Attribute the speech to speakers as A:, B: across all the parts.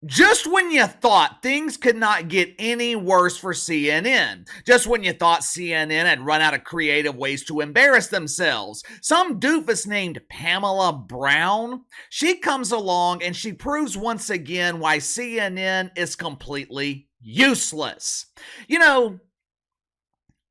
A: Just when you thought things could not get any worse for CNN, just when you thought CNN had run out of creative ways to embarrass themselves, some doofus named Pamela Brown, she comes along and she proves once again why CNN is completely useless. You know,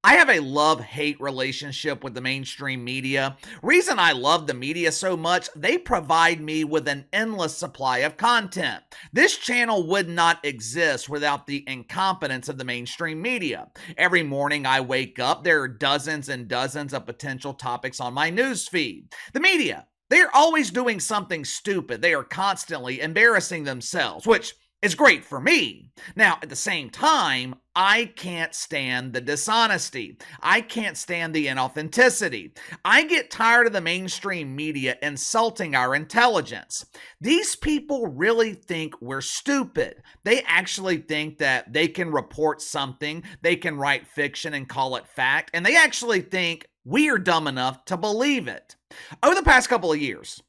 A: I have a love-hate relationship with the mainstream media. Reason I love the media so much, they provide me with an endless supply of content. This channel would not exist without the incompetence of the mainstream media. Every morning I wake up, there are dozens and dozens of potential topics on my news feed. The media, they are always doing something stupid. They are constantly embarrassing themselves, which is great for me. Now, at the same time, I can't stand the dishonesty. I can't stand the inauthenticity. I get tired of the mainstream media insulting our intelligence. These people really think we're stupid. They actually think that they can report something, they can write fiction and call it fact, and they actually think we are dumb enough to believe it. Over the past couple of years,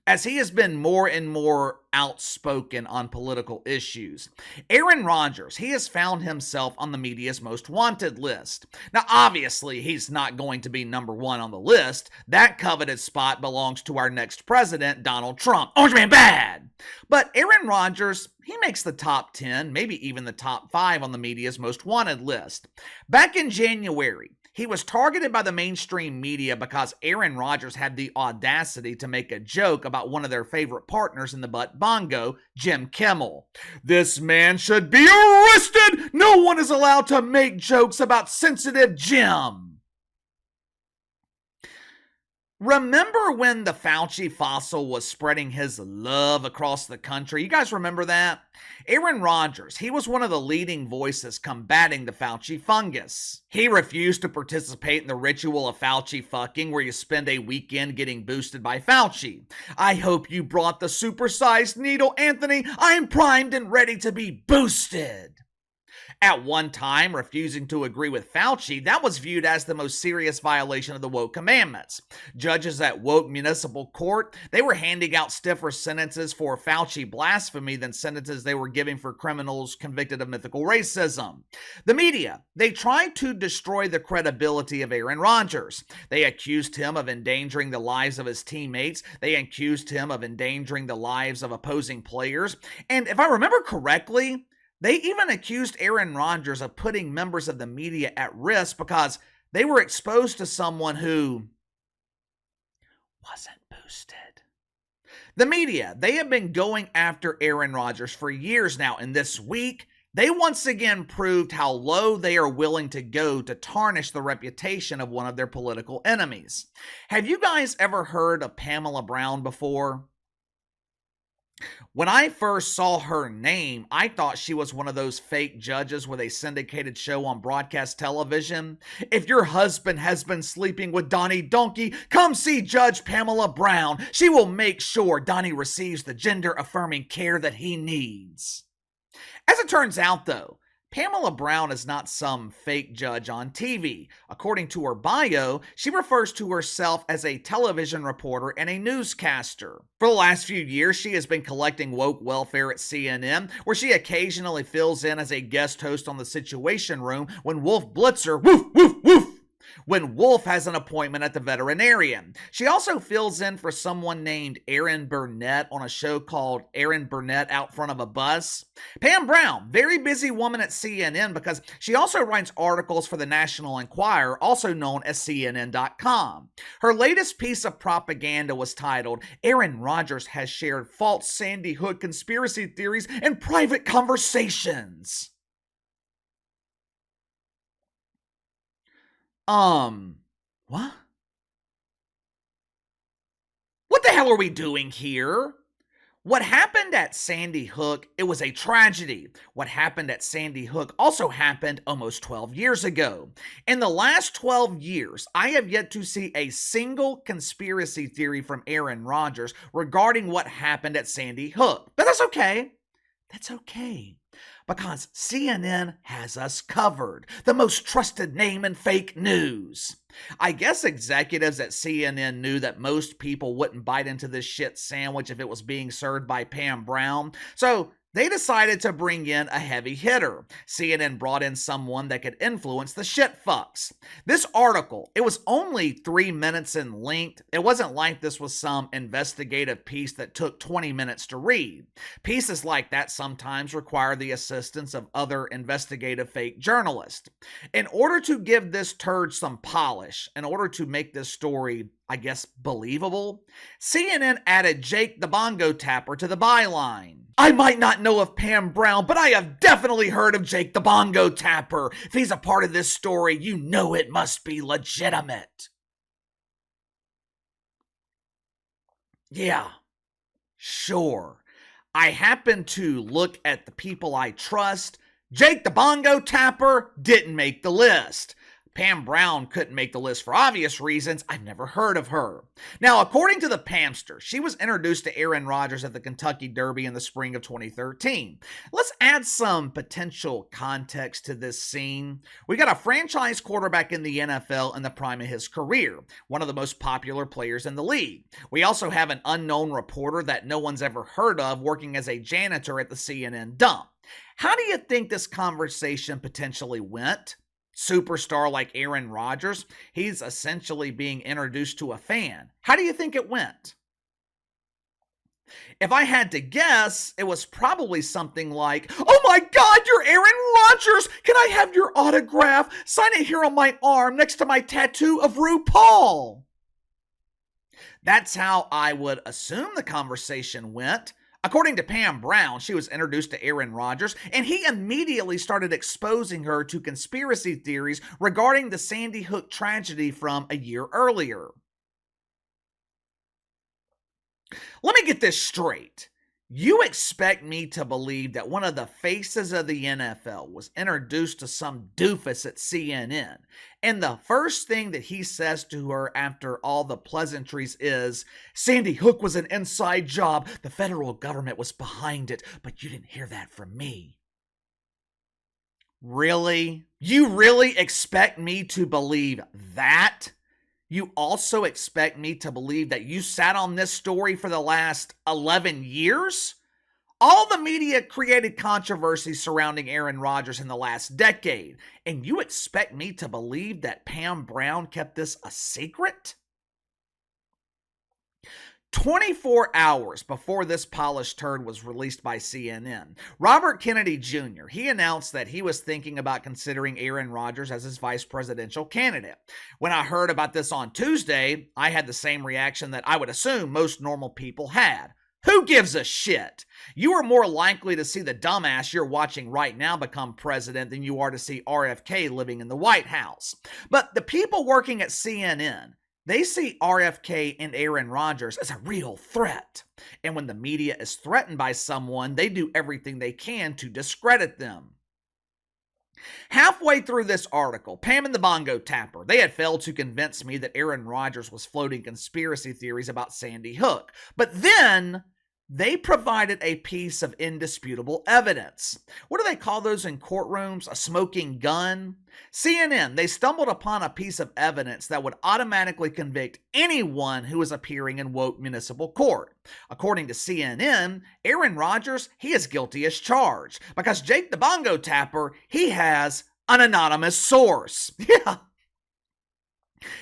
A: as he has been more and more outspoken on political issues, Aaron Rodgers, he has found himself on the media's most wanted list. Now, obviously, he's not going to be number one on the list. That coveted spot belongs to our next president, Donald Trump. Orange Man bad! But Aaron Rodgers, he makes the top 10, maybe even the top 5 on the media's most wanted list. Back in January, he was targeted by the mainstream media because Aaron Rodgers had the audacity to make a joke about one of their favorite partners in the butt bongo, Jim Kimmel. This man should be arrested! No one is allowed to make jokes about sensitive Jim. Remember when the Fauci fossil was spreading his love across the country? You guys remember that? Aaron Rodgers, he was one of the leading voices combating the Fauci fungus. He refused to participate in the ritual of Fauci fucking where you spend a weekend getting boosted by Fauci. I hope you brought the supersized needle, Anthony. I'm primed and ready to be boosted. At one time, refusing to agree with Fauci, that was viewed as the most serious violation of the woke commandments. Judges at woke municipal court, they were handing out stiffer sentences for Fauci blasphemy than sentences they were giving for criminals convicted of mythical racism. The media, they tried to destroy the credibility of Aaron Rodgers. They accused him of endangering the lives of his teammates. They accused him of endangering the lives of opposing players. And if I remember correctly, they even accused Aaron Rodgers of putting members of the media at risk because they were exposed to someone who wasn't boosted. The media, they have been going after Aaron Rodgers for years now, and this week, they once again proved how low they are willing to go to tarnish the reputation of one of their political enemies. Have you guys ever heard of Pamela Brown before? When I first saw her name, I thought she was one of those fake judges with a syndicated show on broadcast television. If your husband has been sleeping with Donnie Donkey, come see Judge Pamela Brown. She will make sure Donnie receives the gender-affirming care that he needs. As it turns out, though, Pamela Brown is not some fake judge on TV. According to her bio, she refers to herself as a television reporter and a newscaster. For the last few years, she has been collecting woke welfare at CNN, where she occasionally fills in as a guest host on The Situation Room when Wolf Blitzer, woof, woof, woof, when Wolf has an appointment at the veterinarian. She also fills in for someone named Aaron Burnett on a show called Aaron Burnett Out Front of a Bus. Pam Brown, very busy woman at CNN because she also writes articles for the National Enquirer, also known as CNN.com. Her latest piece of propaganda was titled, Aaron Rodgers has shared false Sandy Hook conspiracy theories in private conversations. What? What the hell are we doing here? What happened at Sandy Hook, it was a tragedy. What happened at Sandy Hook also happened almost 12 years ago. In the last 12 years, I have yet to see a single conspiracy theory from Aaron Rodgers regarding what happened at Sandy Hook. But that's okay. That's okay. Because CNN has us covered, the most trusted name in fake news. I guess executives at CNN knew that most people wouldn't bite into this shit sandwich if it was being served by Pam Brown, so they decided to bring in a heavy hitter. CNN brought in someone that could influence the shit fucks. This article, it was only 3 minutes in length. It wasn't like this was some investigative piece that took 20 minutes to read. Pieces like that sometimes require the assistance of other investigative fake journalists. In order to give this turd some polish, in order to make this story, I guess, believable, CNN added Jake the Bongo Tapper to the byline. I might not know of Pam Brown, but I have definitely heard of Jake the Bongo Tapper. If he's a part of this story, you know it must be legitimate. Yeah, sure. I happen to look at the people I trust. Jake the Bongo Tapper didn't make the list. Pam Brown couldn't make the list for obvious reasons. I've never heard of her. Now, according to the Pamster, she was introduced to Aaron Rodgers at the Kentucky Derby in the spring of 2013. Let's add some potential context to this scene. We got a franchise quarterback in the NFL in the prime of his career, one of the most popular players in the league. We also have an unknown reporter that no one's ever heard of working as a janitor at the CNN dump. How do you think this conversation potentially went? Superstar like Aaron Rodgers, he's essentially being introduced to a fan. How do you think it went? If I had to guess, it was probably something like, "Oh my God, you're Aaron Rodgers! Can I have your autograph? Sign it here on my arm next to my tattoo of RuPaul." That's how I would assume the conversation went. According to Pam Brown, she was introduced to Aaron Rodgers, and he immediately started exposing her to conspiracy theories regarding the Sandy Hook tragedy from a year earlier. Let me get this straight. You expect me to believe that one of the faces of the NFL was introduced to some doofus at CNN, and the first thing that he says to her after all the pleasantries is, "Sandy Hook was an inside job. The federal government was behind it, but you didn't hear that from me." Really? You really expect me to believe that? You also expect me to believe that you sat on this story for the last 11 years? All the media created controversy surrounding Aaron Rodgers in the last decade, and you expect me to believe that Pam Brown kept this a secret? 24 hours before this polished turd was released by CNN, Robert Kennedy Jr., he announced that he was thinking about considering Aaron Rodgers as his vice presidential candidate. When I heard about this on Tuesday, I had the same reaction that I would assume most normal people had. Who gives a shit? You are more likely to see the dumbass you're watching right now become president than you are to see RFK living in the White House. But the people working at CNN, they see RFK and Aaron Rodgers as a real threat. And when the media is threatened by someone, they do everything they can to discredit them. Halfway through this article, Pam and the Bongo Tapper, they had failed to convince me that Aaron Rodgers was floating conspiracy theories about Sandy Hook. But then they provided a piece of indisputable evidence. What do they call those in courtrooms? A smoking gun? CNN, they stumbled upon a piece of evidence that would automatically convict anyone who is appearing in woke municipal court. According to CNN, Aaron Rodgers, he is guilty as charged because Jake the Bongo Tapper, he has an anonymous source.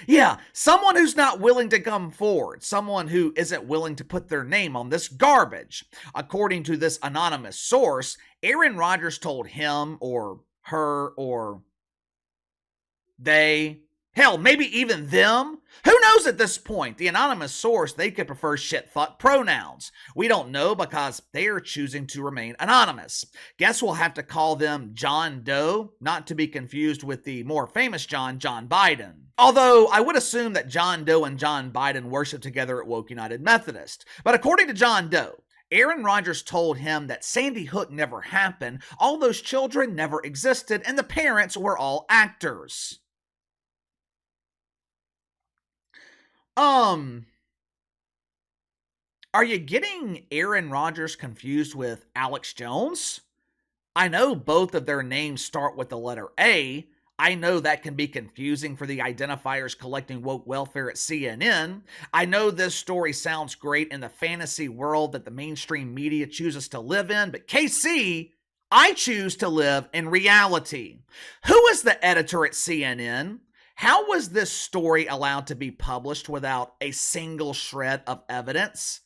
A: Yeah, someone who's not willing to come forward, someone who isn't willing to put their name on this garbage. According to this anonymous source, Aaron Rodgers told him or her or they, hell, maybe even them. Who knows at this point? The anonymous source, they could prefer shit fuck pronouns. We don't know because they are choosing to remain anonymous. Guess we'll have to call them John Doe, not to be confused with the more famous John Biden. Although I would assume that John Doe and John Biden worship together at Woke United Methodist. But according to John Doe, Aaron Rodgers told him that Sandy Hook never happened, all those children never existed, and the parents were all actors. Are you getting Aaron Rodgers confused with Alex Jones? I know both of their names start with the letter A. I know that can be confusing for the identifiers collecting woke welfare at CNN. I know this story sounds great in the fantasy world that the mainstream media chooses to live in, but KC, I choose to live in reality. Who is the editor at CNN? How was this story allowed to be published without a single shred of evidence?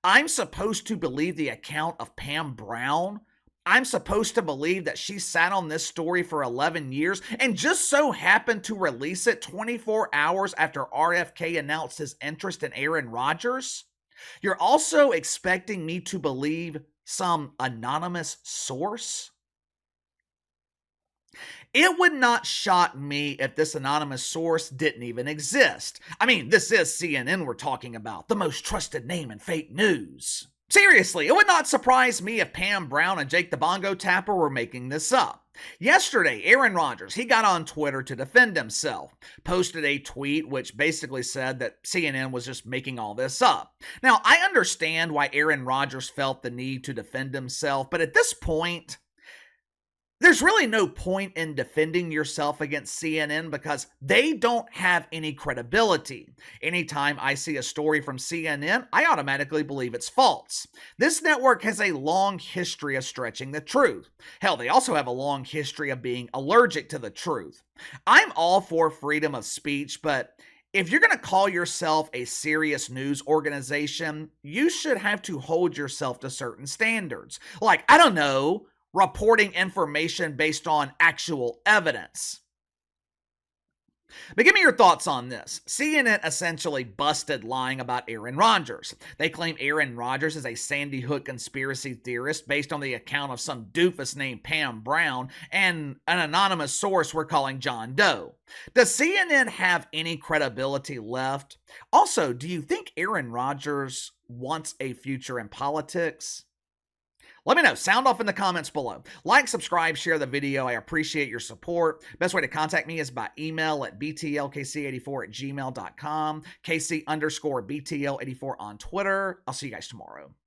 A: I'm supposed to believe the account of Pam Brown. I'm supposed to believe that she sat on this story for 11 years and just so happened to release it 24 hours after RFK announced his interest in Aaron Rodgers. You're also expecting me to believe some anonymous source? It would not shock me if this anonymous source didn't even exist. I mean, this is CNN we're talking about, the most trusted name in fake news. Seriously, it would not surprise me if Pam Brown and Jake the Bongo Tapper were making this up. Yesterday, Aaron Rodgers, he got on Twitter to defend himself, posted a tweet which basically said that CNN was just making all this up. Now, I understand why Aaron Rodgers felt the need to defend himself, but at this point, there's really no point in defending yourself against CNN because they don't have any credibility. Anytime I see a story from CNN, I automatically believe it's false. This network has a long history of stretching the truth. Hell, they also have a long history of being allergic to the truth. I'm all for freedom of speech, but if you're going to call yourself a serious news organization, you should have to hold yourself to certain standards. Like, I don't know, reporting information based on actual evidence. But give me your thoughts on this. CNN essentially busted lying about Aaron Rodgers. They claim Aaron Rodgers is a Sandy Hook conspiracy theorist based on the account of some doofus named Pam Brown and an anonymous source we're calling John Doe. Does CNN have any credibility left? Also, do you think Aaron Rodgers wants a future in politics? Let me know. Sound off in the comments below. Like, subscribe, share the video. I appreciate your support. Best way to contact me is by email at btlkc84@gmail.com, KC_BTL84 on Twitter. I'll see you guys tomorrow.